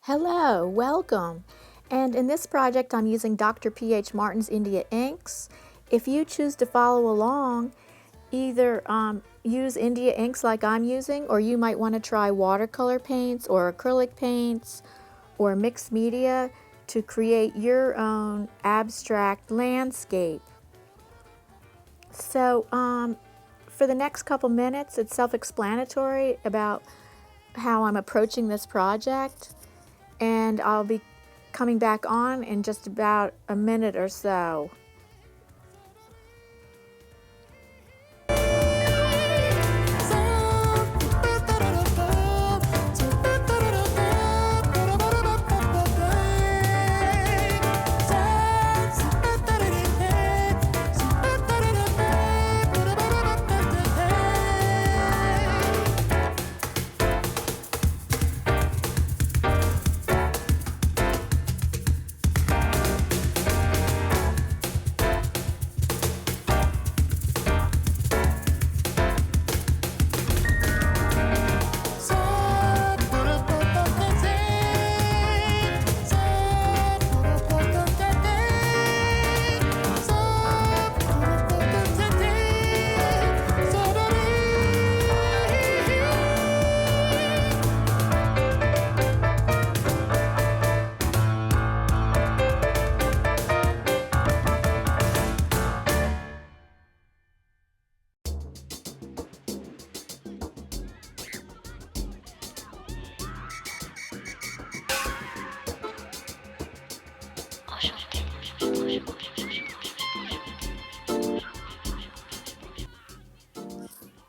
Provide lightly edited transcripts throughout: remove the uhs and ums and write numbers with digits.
Hello, welcome. And in this project I'm using Dr. P.H. Martin's India inks. If you choose to follow along, either use India inks like I'm using, or you might want to try watercolor paints or acrylic paints or mixed media to create your own abstract landscape. So for the next couple minutes, it's self-explanatory about how I'm approaching this project, and I'll be coming back on in just about a minute or so.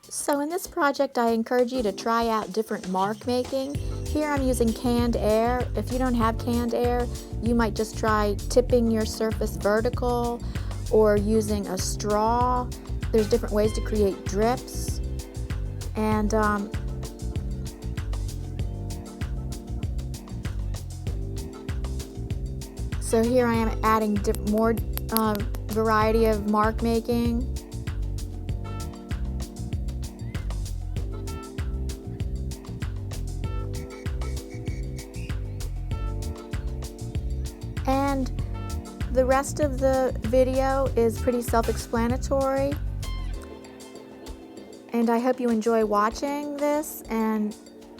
So in this project, I encourage you to try out different mark making. Here I'm using canned air. If you don't have canned air, you might just try tipping your surface vertical or using a straw. There's different ways to create drips. And so here I am adding more variety of mark making. And the rest of the video is pretty self-explanatory. And I hope you enjoy watching this, and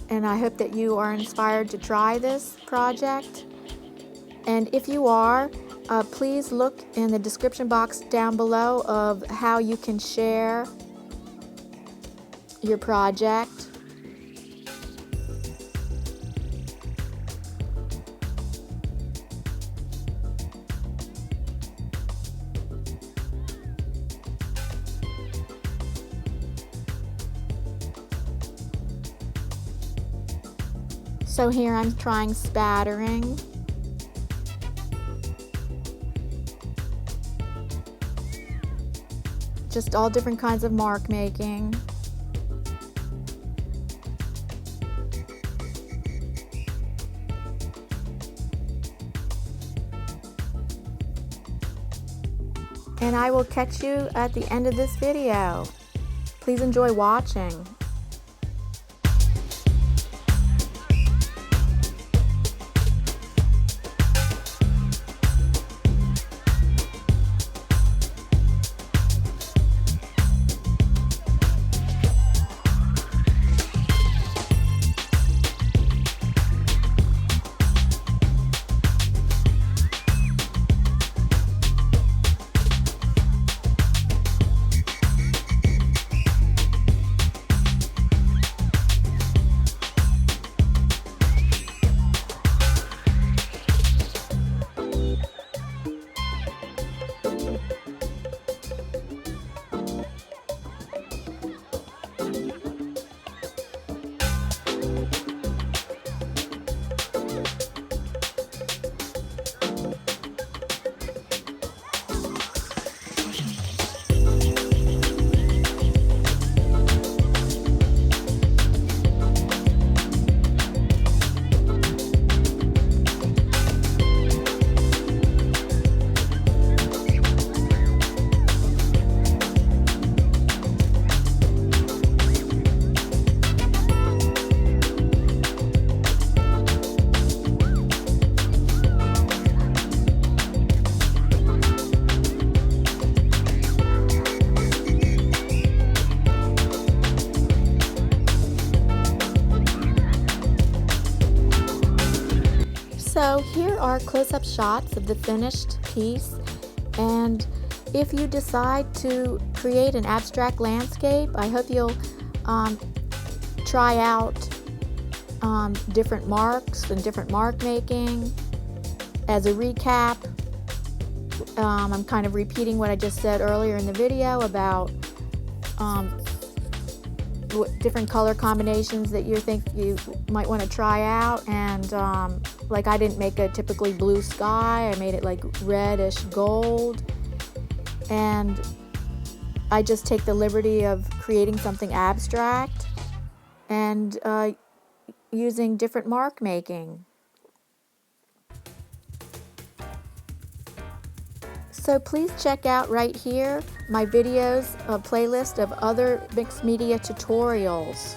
I hope that you are inspired to try this project. And if you are, please look in the description box down below of how you can share your project. So here I'm trying spattering. Just all different kinds of mark making. And I will catch you at the end of this video. Please enjoy watching. So here are close-up shots of the finished piece, and if you decide to create an abstract landscape, I hope you'll try out different marks and different mark making. As a recap, I'm kind of repeating what I just said earlier in the video about different color combinations that you think you might want to try out. And like, I didn't make a typically blue sky, I made it like reddish gold, and I just take the liberty of creating something abstract and using different mark making. So please check out right here my videos, a playlist of other mixed media tutorials.